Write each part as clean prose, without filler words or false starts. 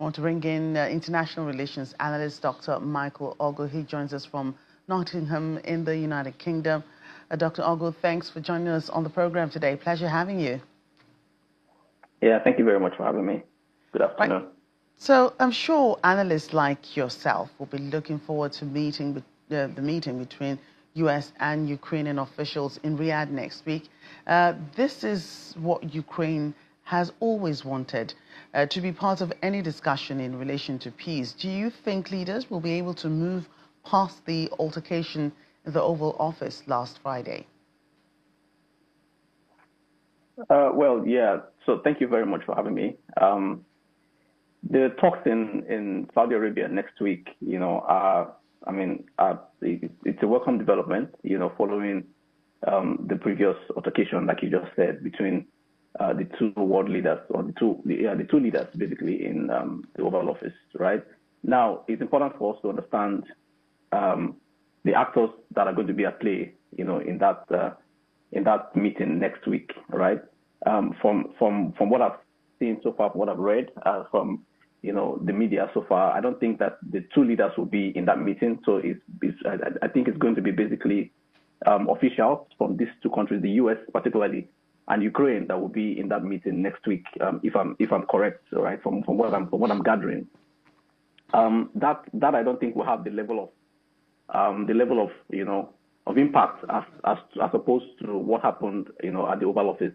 I want to bring in international relations analyst Dr. Michael Ogu. He joins us from Nottingham in the United Kingdom. Dr. Ogu, thanks for joining us on the program today. Pleasure having you. Yeah, thank you very much for having me. Good afternoon. Right. So I'm sure analysts like yourself will be looking forward to the meeting between U.S. and Ukrainian officials in Riyadh next week. This is what Ukraine has always wanted, to be part of any discussion in relation to peace. Do you think leaders will be able to move past the altercation in the Oval Office last Friday? Well, yeah. So thank you very much for having me. The talks in Saudi Arabia next week, it's a welcome development, following the previous altercation, like you just said, between the two world leaders, or the two leaders basically in the Oval Office, right? Now, it's important for us to understand the actors that are going to be at play, in that meeting next week, right? From what I've seen so far, from what I've read from the media so far, I don't think that the two leaders will be in that meeting. So I think it's going to be basically officials from these two countries, the US particularly, and Ukraine, that will be in that meeting next week, if I'm correct, right? From what I'm gathering, that I don't think will have the level of impact as opposed to what happened, at the Oval Office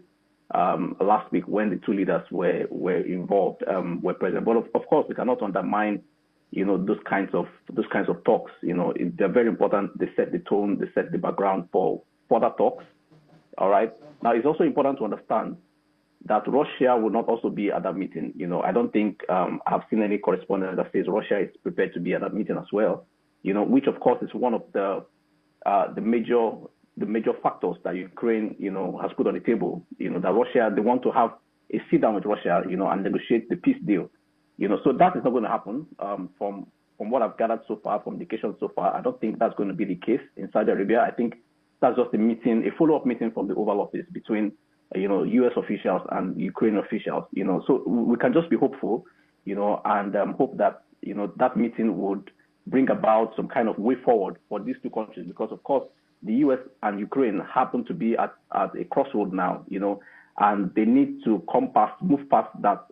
last week, when the two leaders were involved, were present. But of course, we cannot undermine, those kinds of talks. They're very important. They set the tone, they set the background for further talks. All right. Now, it's also important to understand that Russia will not also be at that meeting. I don't think I've seen any correspondence that says Russia is prepared to be at that meeting as well. Which of course is one of the major factors that Ukraine, has put on the table. That Russia, they want to have a sit down with Russia, and negotiate the peace deal. So that is not going to happen. From what I've gathered so far, from indications so far, I don't think that's going to be the case in Saudi Arabia. I think that's just a follow-up meeting from the Oval Office between, U.S. officials and Ukrainian officials. So we can just be hopeful, and hope that that meeting would bring about some kind of way forward for these two countries, because of course the U.S. and Ukraine happen to be at a crossroad now, and they need to move past that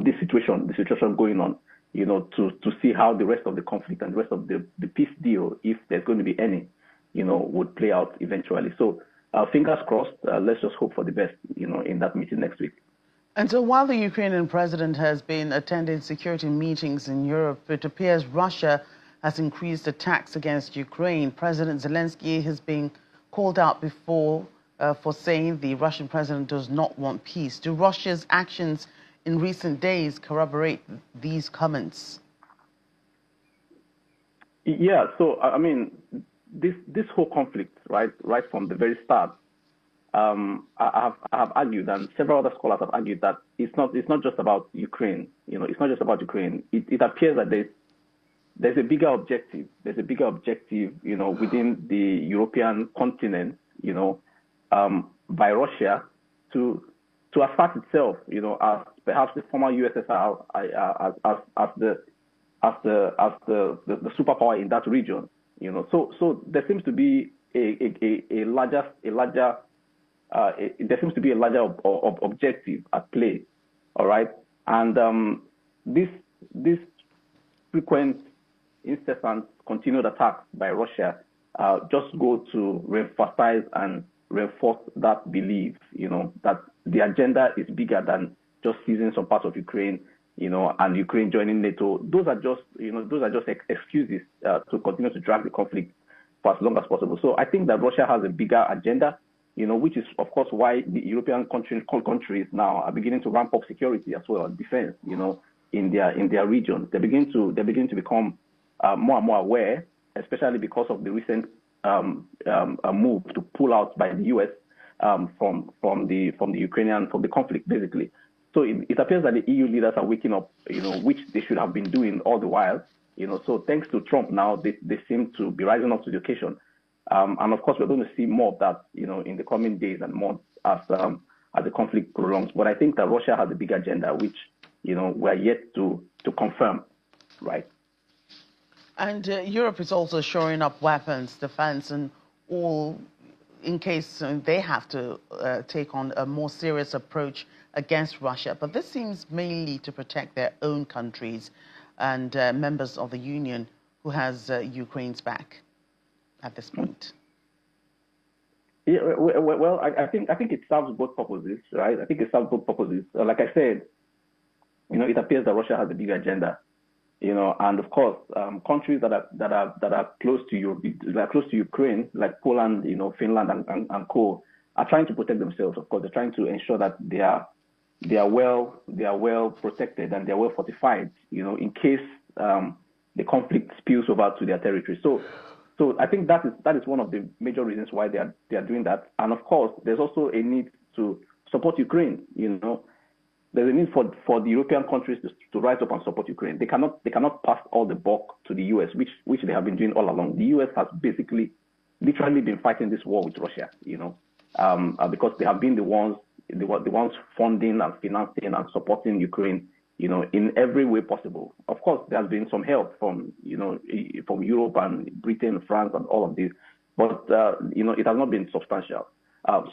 this situation going on, to see how the rest of the conflict and the rest of the peace deal, if there's going to be any, would play out eventually. So fingers crossed. Let's just hope for the best, in that meeting next week. And so while the Ukrainian president has been attending security meetings in Europe, it appears Russia has increased attacks against Ukraine. President Zelensky has been called out before for saying the Russian president does not want peace. Do Russia's actions in recent days corroborate these comments? Yeah, so this whole conflict, right from the very start, I have argued, and several other scholars have argued, that it's not just about Ukraine. It's not just about Ukraine. It appears that there's a bigger objective. There's a bigger objective, within the European continent, by Russia to assert itself, as perhaps the former USSR, as the superpower in that region. So there seems to be a larger objective at play, all right? And this frequent, incessant, continued attacks by Russia just go to reemphasize and reinforce that belief, that the agenda is bigger than just seizing some parts of Ukraine, and Ukraine joining NATO. Those are just excuses to continue to drag the conflict for as long as possible. So I think that Russia has a bigger agenda, which is, of course, why the European countries now are beginning to ramp up security as well as defense, in their regions. They begin to become more and more aware, especially because of the recent move to pull out by the US from the conflict, basically. So it appears that the EU leaders are waking up, which they should have been doing all the while. So thanks to Trump now, they seem to be rising up to the occasion. And of course, we're going to see more of that, in the coming days and months as the conflict prolongs. But I think that Russia has a big agenda, which we're yet to confirm, right? And Europe is also shoring up weapons, defense, and all in case they have to take on a more serious approach against Russia. But this seems mainly to protect their own countries and members of the Union who has Ukraine's back at this point. Yeah, well, I think it serves both purposes, right? I think it serves both purposes. Like I said, it appears that Russia has a bigger agenda, and of course, countries that are close to Europe, that are close to Ukraine, like Poland, Finland, and co, are trying to protect themselves. Of course, they're trying to ensure that they are well protected and they are well fortified, in case the conflict spills over to their territory. So I think that is one of the major reasons why they are doing that. And of course, there's also a need to support Ukraine. There's a need for the European countries to rise up and support Ukraine. They cannot pass all the buck to the US, which they have been doing all along. The US has basically, literally been fighting this war with Russia, because they have been the ones funding and financing and supporting Ukraine, in every way possible. Of course, there has been some help from Europe and Britain, France, and all of this, but it has not been substantial.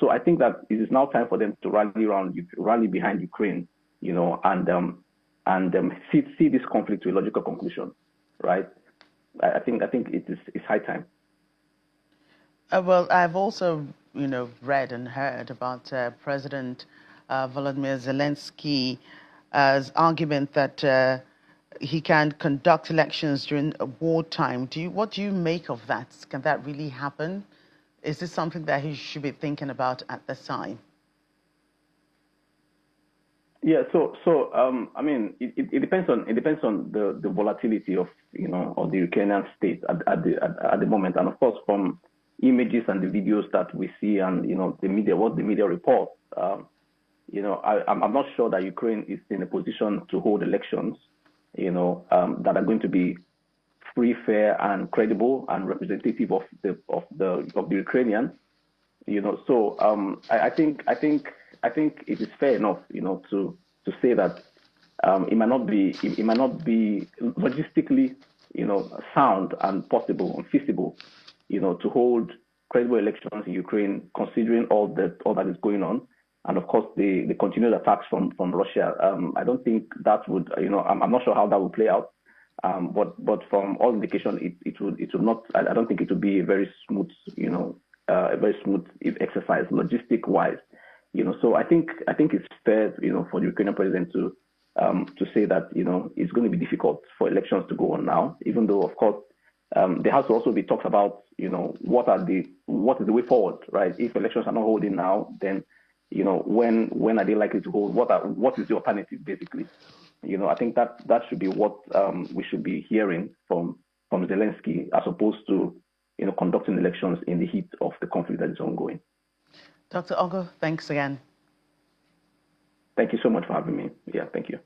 So I think that it is now time for them to rally behind Ukraine, and see this conflict to a logical conclusion, right? I think it's high time. Well, I've also read and heard about President Volodymyr Zelensky's argument that he can conduct elections during wartime. What do you make of that? Can that really happen? Is this something that he should be thinking about at this time? Yeah. So I mean, it depends on the volatility of of the Ukrainian state at the moment, and of course from images and the videos that we see and what the media reports. I'm not sure that Ukraine is in a position to hold elections, that are going to be free, fair, and credible and representative of the Ukrainians. So I think it is fair enough, to say that it might not be logistically, sound and possible and feasible, to hold credible elections in Ukraine, considering all that is going on. And of course, the continued attacks from Russia. I don't think that would, I'm not sure how that will play out. But from all indication, it would not. I don't think it would be a very smooth, exercise, logistic wise. So I think it's fair, for the Ukrainian president to say that it's going to be difficult for elections to go on now, even though of course there has to also be talks about what is the way forward, right? If elections are not holding now, then when are they likely to hold? What is the alternative, basically? I think that should be what we should be hearing from Zelensky, as opposed to conducting elections in the heat of the conflict that is ongoing. Dr. Ogo, thanks again. Thank you so much for having me. Yeah, thank you.